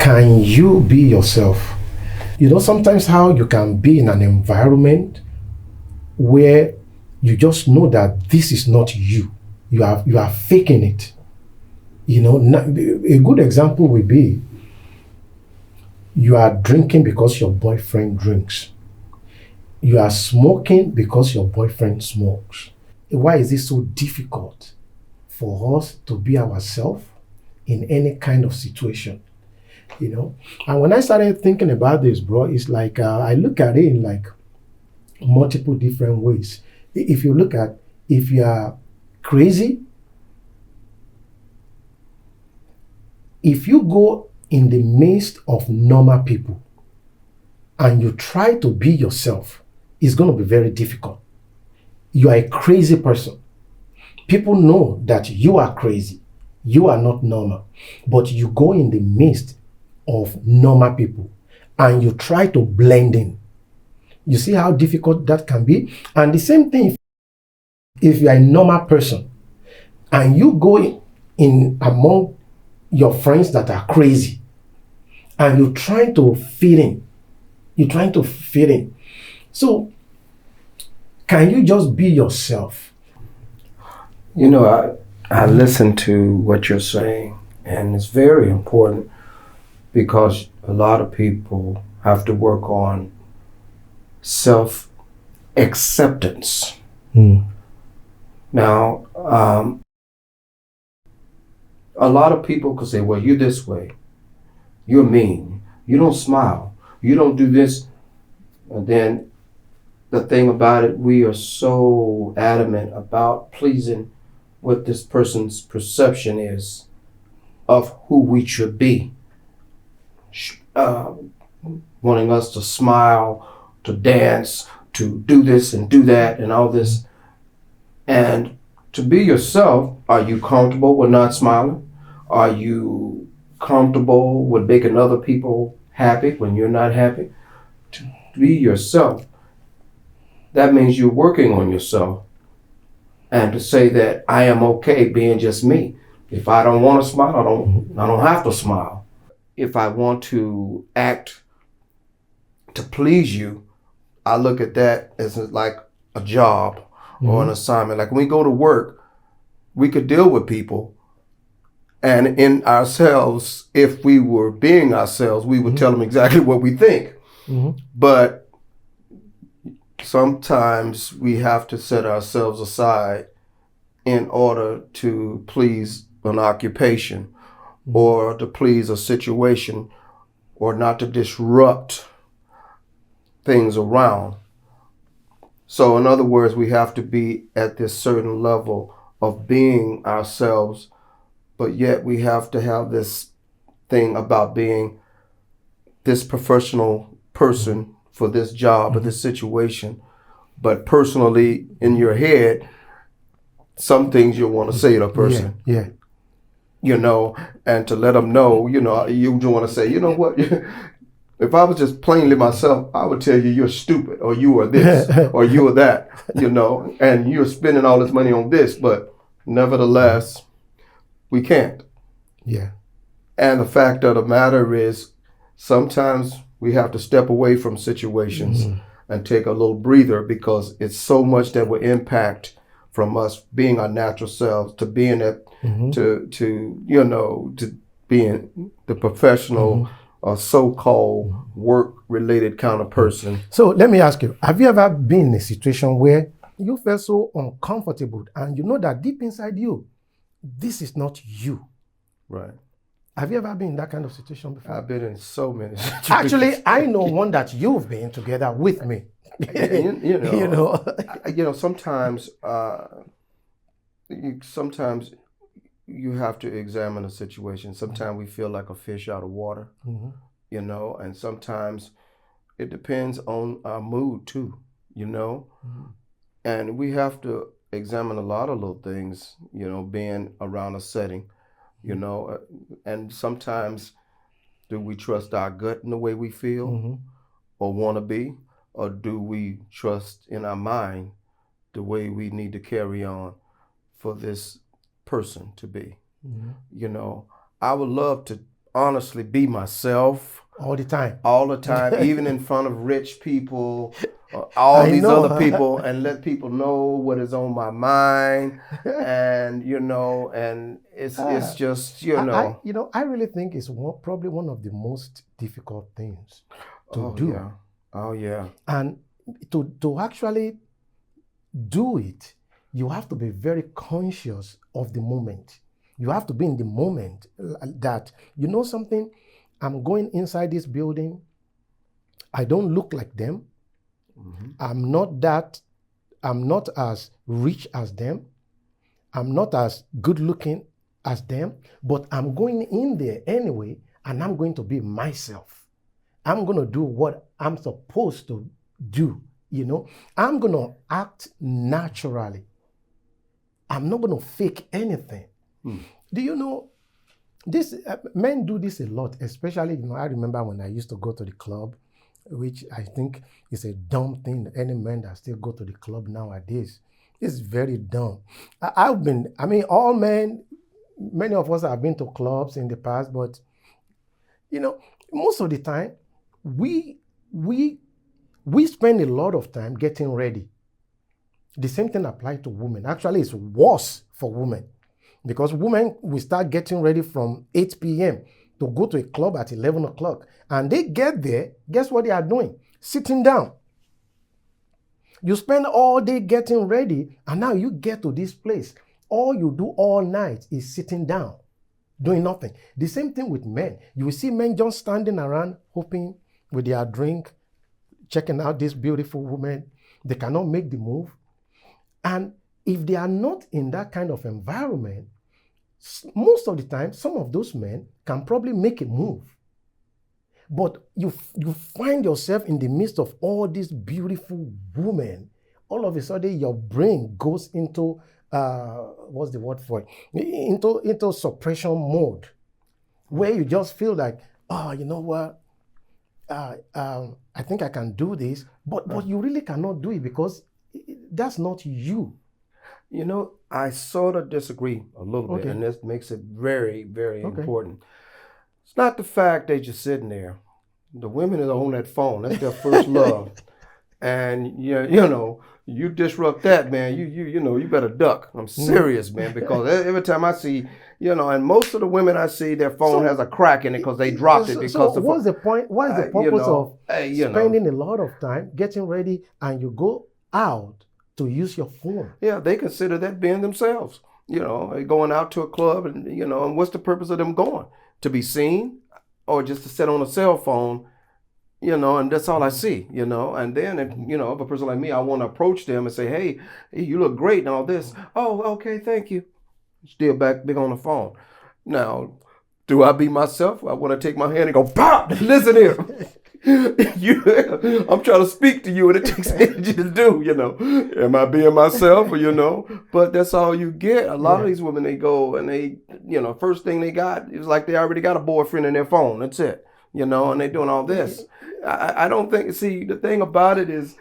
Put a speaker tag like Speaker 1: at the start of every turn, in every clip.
Speaker 1: can you be yourself? You know, sometimes how you can be in an environment where you just know that this is not you. You are faking it. You know, a good example would be you are drinking because your boyfriend drinks. You are smoking because your boyfriend smokes. Why is it so difficult for us to be ourselves in any kind of situation? You know, and when I started thinking about this, bro, it's like I look at it in like multiple different ways. If you look at, if you are crazy, if you go in the midst of normal people and you try to be yourself, it's going to be very difficult. You are a crazy person. People know that you are crazy. You are not normal. But you go in the midst of normal people and you try to blend in. You see how difficult that can be? And the same thing if you are a normal person and you go in among your friends that are crazy and you're trying to fit in. You're trying to fit in. So can you just be yourself?
Speaker 2: You know, I listen to what you're saying, and it's very important because a lot of people have to work on self-acceptance. Now, a lot of people could say, well, you're this way. You're mean. You don't smile. You don't do this. And then the thing about it, we are so adamant about pleasing what this person's perception is of who we should be. Wanting us to smile, to dance, to do this and do that and all this. And to be yourself, are you comfortable with not smiling? Are you comfortable with making other people happy when you're not happy? To be yourself, that means you're working on yourself. And to say that I am okay being just me. If I don't want to smile, I don't have to smile. If I want to act to please you, I look at that as like a job or an assignment. Like when we go to work, we could deal with people, and in ourselves, if we were being ourselves, we would tell them exactly what we think. But sometimes we have to set ourselves aside in order to please an occupation or to please a situation or not to disrupt things around. So in other words, we have to be at this certain level of being ourselves, but yet we have to have this thing about being this professional person for this job or this situation. But personally, in your head, some things you want to say to a person.
Speaker 1: Yeah.
Speaker 2: You know, and to let them know, you know, you want to say, you know what? If I was just plainly myself, I would tell you you're stupid or you are this or you are that, you know, and you're spending all this money on this, but nevertheless, we can't.
Speaker 1: Yeah.
Speaker 2: And the fact of the matter is sometimes we have to step away from situations and take a little breather because it's so much that will impact from us being our natural selves to being at, to you know, to being the professional or so-called work-related kind of person.
Speaker 1: So let me ask you, have you ever been in a situation where you felt so uncomfortable and you know that deep inside you, this is not you?
Speaker 2: Right.
Speaker 1: Have you ever been in that kind of situation before?
Speaker 2: I've been in so many situations.
Speaker 1: Actually, I know one that you've been together with me.
Speaker 2: you know, sometimes you have to examine a situation. Sometimes we feel like a fish out of water, you know, and sometimes it depends on our mood too, you know, and we have to examine a lot of little things, you know, being around a setting, you know, and sometimes do we trust our gut in the way we feel or want to be, or do we trust in our mind the way we need to carry on for this person to be? You know, I would love to honestly be myself
Speaker 1: all the time.
Speaker 2: all the time, even in front of rich people, all
Speaker 1: I
Speaker 2: these
Speaker 1: know.
Speaker 2: other people, and let people know what is on my mind. And and it's just
Speaker 1: I really think it's probably one of the most difficult things to
Speaker 2: oh
Speaker 1: do.
Speaker 2: yeah, oh yeah,
Speaker 1: And to actually do it, you have to be very conscious of the moment. You have to be in the moment that, something, I'm going inside this building, I don't look like them.
Speaker 2: mm-hmm.
Speaker 1: I'm not as rich as them. I'm not as good looking as them, but I'm going in there anyway, and I'm going to be myself. I'm going to do what I'm supposed to do. I'm going to act naturally. I'm not going to fake anything. Do you know this? Men do this a lot, especially, I remember when I used to go to the club, which I think is a dumb thing. Any men that still go to the club nowadays, it's very dumb. All men, many of us have been to clubs in the past, but most of the time, we spend a lot of time getting ready. The same thing applies to women. Actually, it's worse for women, because women will start getting ready from 8 p.m. to go to a club at 11 o'clock. And they get there, guess what they are doing? Sitting down. You spend all day getting ready, and now you get to this place. All you do all night is sitting down, doing nothing. The same thing with men. You will see men just standing around, hoping with their drink, checking out this beautiful woman. They cannot make the move. And if they are not in that kind of environment, most of the time, some of those men can probably make a move. But you find yourself in the midst of all these beautiful women. All of a sudden, your brain goes into, what's the word for it? Into suppression mode, where you just feel like, oh, you know what? I think I can do this. But you really cannot do it, because that's not you.
Speaker 2: I sort of disagree a little bit, and this makes it very, very important. It's not the fact that you're sitting there. The women are on that phone. That's their first love. And you disrupt that, man. You better duck. I'm serious, man, because every time I see, and most of the women I see, their phone has a crack in it because they dropped it. Because
Speaker 1: what's the point? What is the purpose of spending a lot of time getting ready, and you go out to use your phone?
Speaker 2: Yeah, they consider that being themselves. Going out to a club, and what's the purpose of them going? To be seen, or just to sit on a cell phone? And that's all I see, and then if a person like me, I want to approach them and say, hey, you look great and all this. Oh, okay, thank you. Still back big on the phone. Now, do I be myself? I want to take my hand and go, pop, listen here. I'm trying to speak to you, and it takes energy to do, Am I being myself, But that's all you get. A lot of these women, they go and they, first thing they got is like they already got a boyfriend in their phone. That's it. And they're doing all this. I don't think, see, the thing about it is,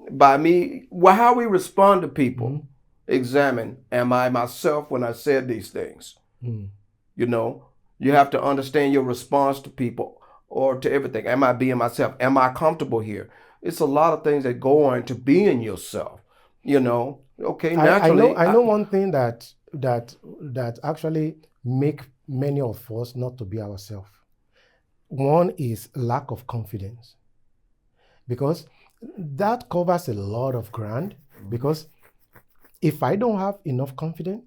Speaker 2: by me, how we respond to people, examine, am I myself when I said these things? You have to understand your response to people or to everything. Am I being myself? Am I comfortable here? It's a lot of things that go into being yourself, Okay, naturally.
Speaker 1: I know one thing that actually make many of us not to be ourselves. One is lack of confidence, because that covers a lot of ground. Because if I don't have enough confidence,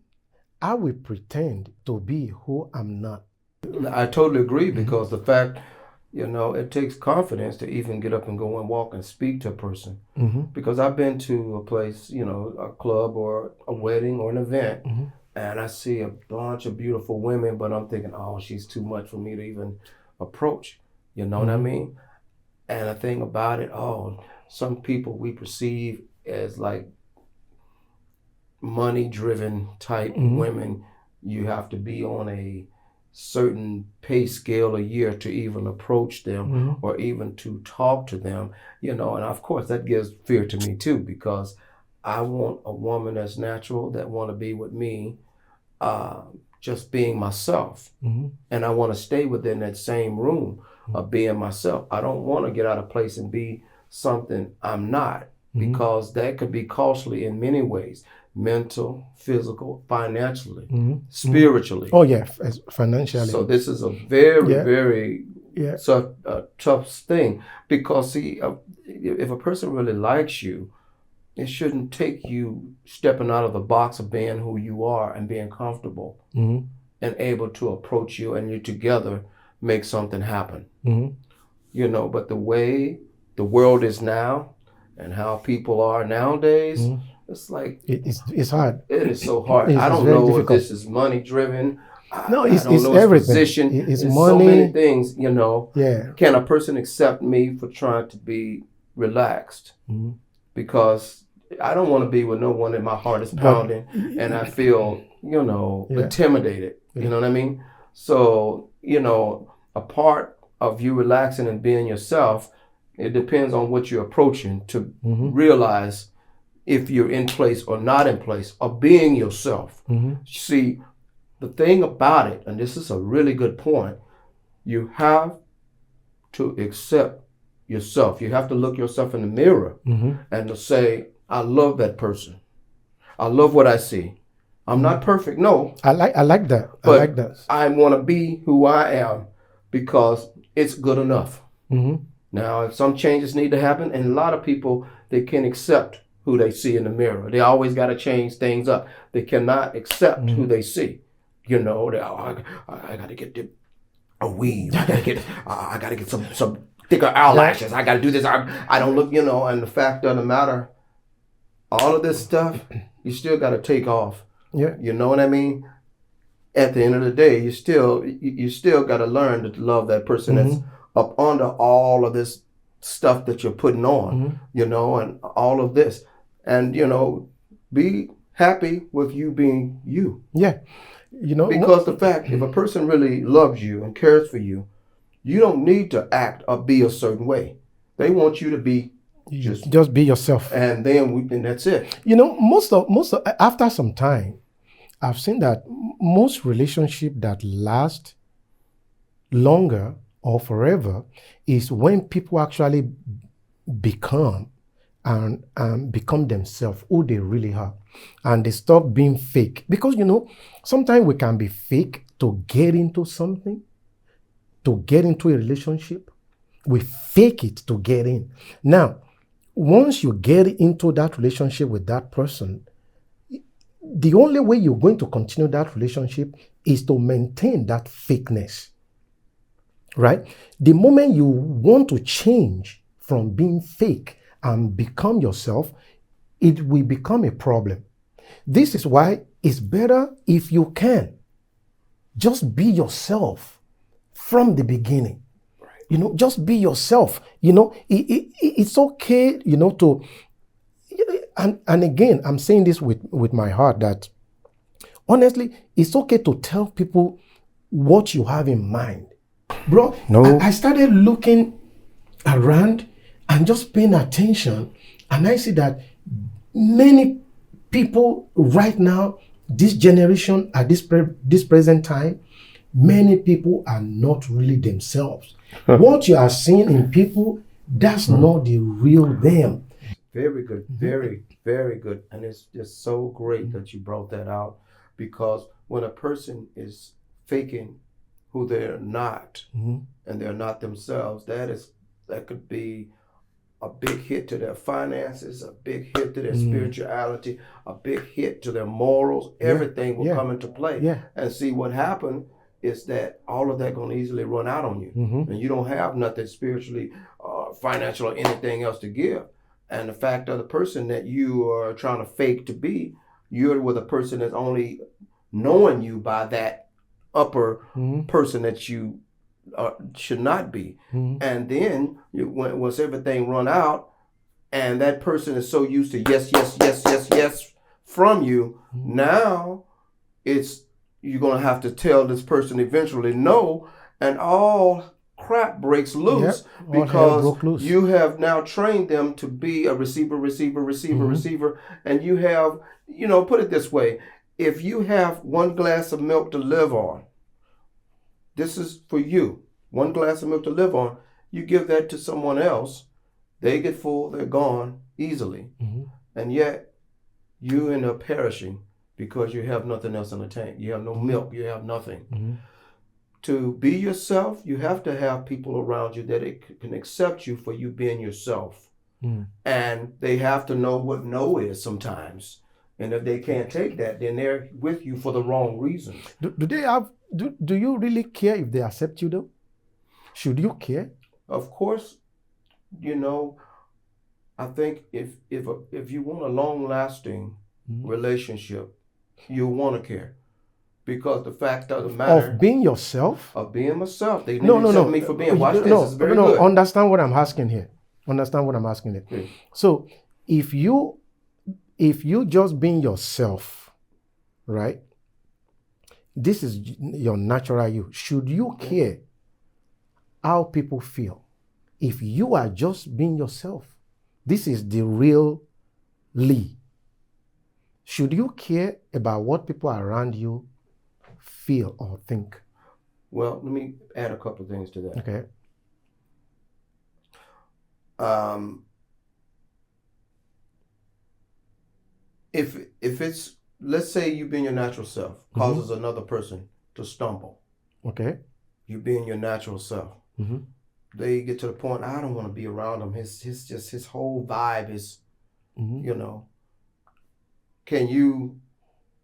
Speaker 1: I will pretend to be who I'm not.
Speaker 2: I totally agree, because the fact, it takes confidence to even get up and go and walk and speak to a person. Because I've been to a place, a club or a wedding or an event, and I see a bunch of beautiful women, but I'm thinking, oh, she's too much for me to even approach, what I mean? And the thing about it, some people we perceive as like money driven type women. You have to be on a certain pay scale a year to even approach them or even to talk to them, and of course that gives fear to me too, because I want a woman that's natural, that want to be with me, just being myself. And I want to stay within that same room of being myself. I don't want to get out of place and be something I'm not, because that could be costly in many ways: mental, physical, financially, spiritually.
Speaker 1: Oh yeah, financially.
Speaker 2: So this is a very, very
Speaker 1: yeah.
Speaker 2: Tough thing, because see, if a person really likes you, it shouldn't take you stepping out of the box of being who you are and being comfortable and able to approach you, and you together make something happen. You know, but the way the world is now and how people are nowadays, it's like
Speaker 1: it's hard.
Speaker 2: It is so hard. I don't know if this is money driven.
Speaker 1: No,
Speaker 2: I don't know
Speaker 1: everything.
Speaker 2: Position.
Speaker 1: It's money.
Speaker 2: So many things, you know.
Speaker 1: Yeah.
Speaker 2: Can a person accept me for trying to be relaxed? Because I don't want to be with no one that my heart is pounding and I feel, you know, intimidated. You know what I mean? So, you know, a part of you relaxing and being yourself, it depends on what you're approaching to realize if you're in place or not in place, or being yourself. See, the thing about it, and this is a really good point, you have to accept yourself. You have to look yourself in the mirror and to say, I love that person. I love what I see. I'm not perfect, no.
Speaker 1: I like that.
Speaker 2: But
Speaker 1: I like that.
Speaker 2: I want to be who I am because it's good enough. Now, if some changes need to happen, and a lot of people, they can't accept who they see in the mirror. They always got to change things up. They cannot accept who they see. You know, I got to get a weave. I got to get some thicker eyelashes. I got to do this. I don't look, you know. And the fact of the matter, all of this stuff, you still got to take off.
Speaker 1: Yeah.
Speaker 2: You know what I mean? At the end of the day, you still got to learn to love that person that's up under all of this stuff that you're putting on, you know, and all of this. And, you know, be happy with you being you.
Speaker 1: Yeah. You know,
Speaker 2: because the fact, if a person really loves you and cares for you, you don't need to act or be a certain way. They want you to be
Speaker 1: just be yourself.
Speaker 2: And then that's it.
Speaker 1: You know, most of after some time, I've seen that most relationships that last longer or forever is when people actually become and become themselves, who they really are, and they stop being fake. Because, you know, sometimes we can be fake to get into something, to get into a relationship. We fake it to get in. Now, once you get into that relationship with that person, the only way you're going to continue that relationship is to maintain that fakeness, right? The moment you want to change from being fake and become yourself, it will become a problem. This is why it's better if you can just be yourself from the beginning. You know, just be yourself. You know, it's okay, you know, to, and again, I'm saying this with my heart, that honestly, it's okay to tell people what you have in mind. Bro, no. I started looking around and just paying attention, and I see that many people right now, this generation at this present time, many people are not really themselves. What you are seeing in people, that's not the real them.
Speaker 2: Very good. Very, very good. And it's just so great that you brought that out, because when a person is faking who they're not and they're not themselves, that could be a big hit to their finances, a big hit to their spirituality, a big hit to their morals. Everything will come into play.
Speaker 1: Yeah.
Speaker 2: And see, what happened is that all of that going to easily run out on you. And you don't have nothing spiritually, financial, or anything else to give. And the fact of the person that you are trying to fake to be, you're with a person that's only knowing you by that upper person that you should not be. And then once everything run out, and that person is so used to yes from you, now you're gonna have to tell this person eventually no, and all crap breaks loose because you have now trained them to be a receiver, and you have, you know, put it this way, if you have 1 glass of milk to live on, this is for you. 1 glass of milk to live on, you give that to someone else, they get full, they're gone easily. And yet you end up perishing because you have nothing else in the tank. You have no milk, you have nothing. To be yourself, you have to have people around you that can accept you for you being yourself. And they have to know what no is sometimes. And if they can't take that, then they're with you for the wrong reasons.
Speaker 1: Do you really care if they accept you though? Should you care?
Speaker 2: Of course, you know, I think if you want a long-lasting relationship, you want to care. Because the fact doesn't matter.
Speaker 1: Of being yourself?
Speaker 2: Of being myself. They
Speaker 1: No.
Speaker 2: accept me for being. Watch this. It's very good.
Speaker 1: Understand what I'm asking here. So if you just being yourself, right? This is your natural you. Should you care how people feel? If you are just being yourself, this is the real Lee. Should you care about what people around you feel or think?
Speaker 2: Well, let me add a couple of things to that.
Speaker 1: Okay.
Speaker 2: If it's, let's say you being your natural self causes another person to stumble.
Speaker 1: Okay.
Speaker 2: You being your natural self. They get to the point, I don't want to be around him. His whole vibe is, you know.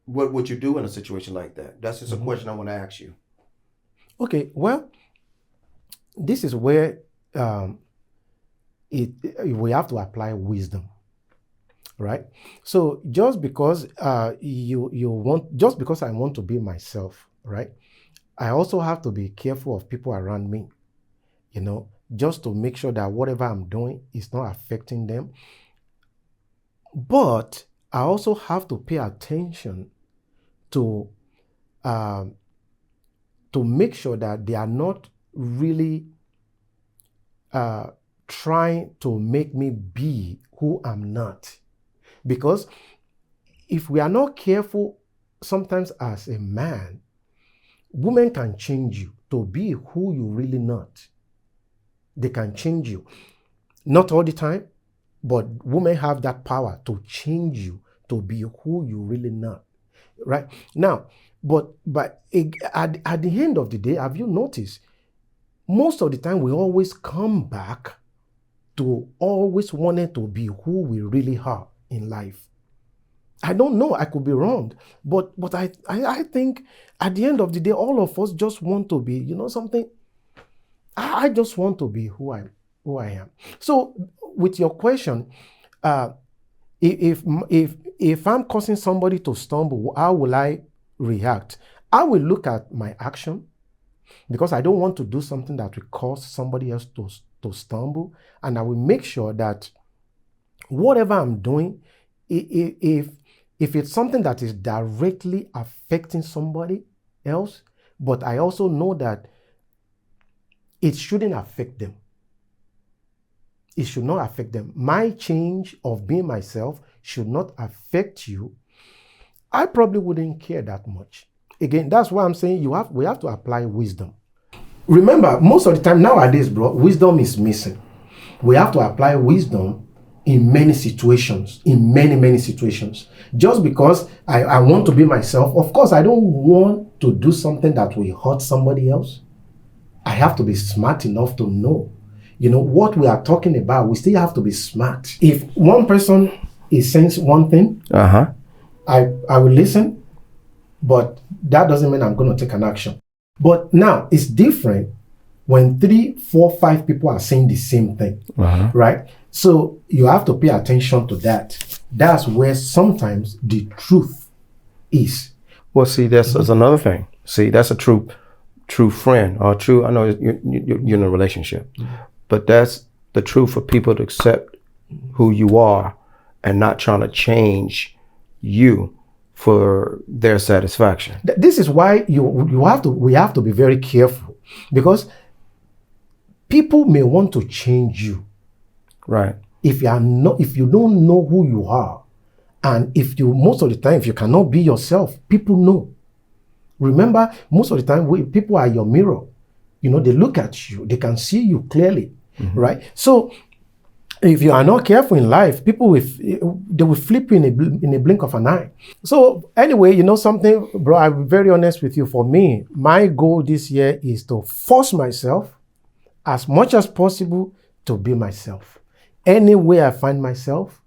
Speaker 2: What would you do in a situation like that? That's just a question I want to ask you.
Speaker 1: Okay, well, this is where we have to apply wisdom, right? So just because I want to be myself, right? I also have to be careful of people around me, you know, just to make sure that whatever I'm doing is not affecting them. But I also have to pay attention to make sure that they are not really trying to make me be who I'm not. Because if we are not careful, sometimes as a man, women can change you to be who you really not. They can change you. Not all the time, but women have that power to change you to be who you really not. Right? Now, but at the end of the day, have you noticed, most of the time we always come back to always wanting to be who we really are in life. I don't know, I could be wrong, but I think at the end of the day, all of us just want to be, you know something, I just want to be who I am. So with your question, if I'm causing somebody to stumble, how will I react? I will look at my action, because I don't want to do something that will cause somebody else to stumble, and I will make sure that whatever I'm doing, if it's something that is directly affecting somebody else, but I also know that it shouldn't affect them. It should not affect them. My change of being myself should not affect you. I probably wouldn't care that much. Again, that's why I'm saying we have to apply wisdom. Remember, most of the time nowadays, bro, wisdom is missing. We have to apply wisdom in many situations, many situations. Just because I want to be myself, of course, I don't want to do something that will hurt somebody else. I have to be smart enough to know, you know, what we are talking about. We still have to be smart. If one person is saying one thing, I will listen, but that doesn't mean I'm going to take an action. But now it's different when 3, 4, 5 people are saying the same thing, right? So you have to pay attention to that. That's where sometimes the truth is.
Speaker 2: Well, see, that's another thing. See, that's a true friend or true. I know you're in a relationship, but that's the truth for people to accept who you are and not trying to change you for their satisfaction.
Speaker 1: This is why we have to be very careful, because people may want to change you.
Speaker 2: Right.
Speaker 1: If you don't know who you are, And most of the time, if you cannot be yourself, people know. Remember, most of the time, people are your mirror. You know, they look at you, they can see you clearly, right? So if you are not careful in life, people they will flip you in a blink of an eye. So anyway, you know something, bro, I'll be very honest with you. For me, my goal this year is to force myself as much as possible to be myself. Anywhere I find myself,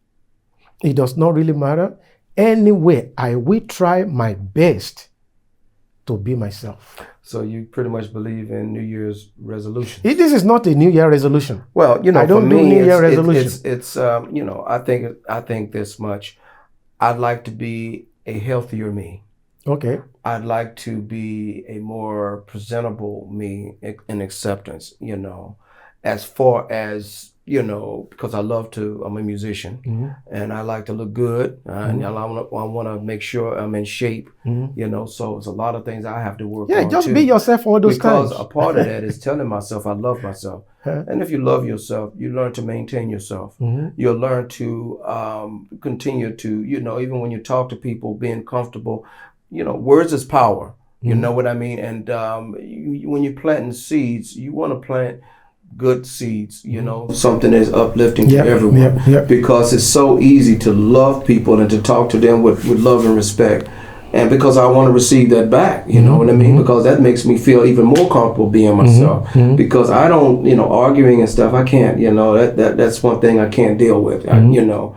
Speaker 1: it does not really matter. Anywhere, I will try my best to be myself.
Speaker 2: So you pretty much believe in New Year's resolutions?
Speaker 1: This is not a New Year resolution.
Speaker 2: Well, you know,
Speaker 1: I don't do New Year resolution.
Speaker 2: It's you know, I think this much. I'd like to be a healthier me.
Speaker 1: Okay.
Speaker 2: I'd like to be a more presentable me in acceptance, you know, as far as, you know, because I'm a musician and I like to look good and I want to make sure I'm in shape, you know, so it's a lot of things I have to work on.
Speaker 1: Yeah, just be yourself all those times.
Speaker 2: Because a part of that is telling myself I love myself. And if you love yourself, you learn to maintain yourself. You'll learn to continue to, you know, even when you talk to people, being comfortable, you know, words is power. You know what I mean? And when you're planting seeds, you want to plant good seeds, you know, something that's uplifting to everyone. Because it's so easy to love people and to talk to them with love and respect. And because I want to receive that back, you know what I mean? Because that makes me feel even more comfortable being myself. Because I don't, you know, arguing and stuff, I can't, you know, that's one thing I can't deal with, you know.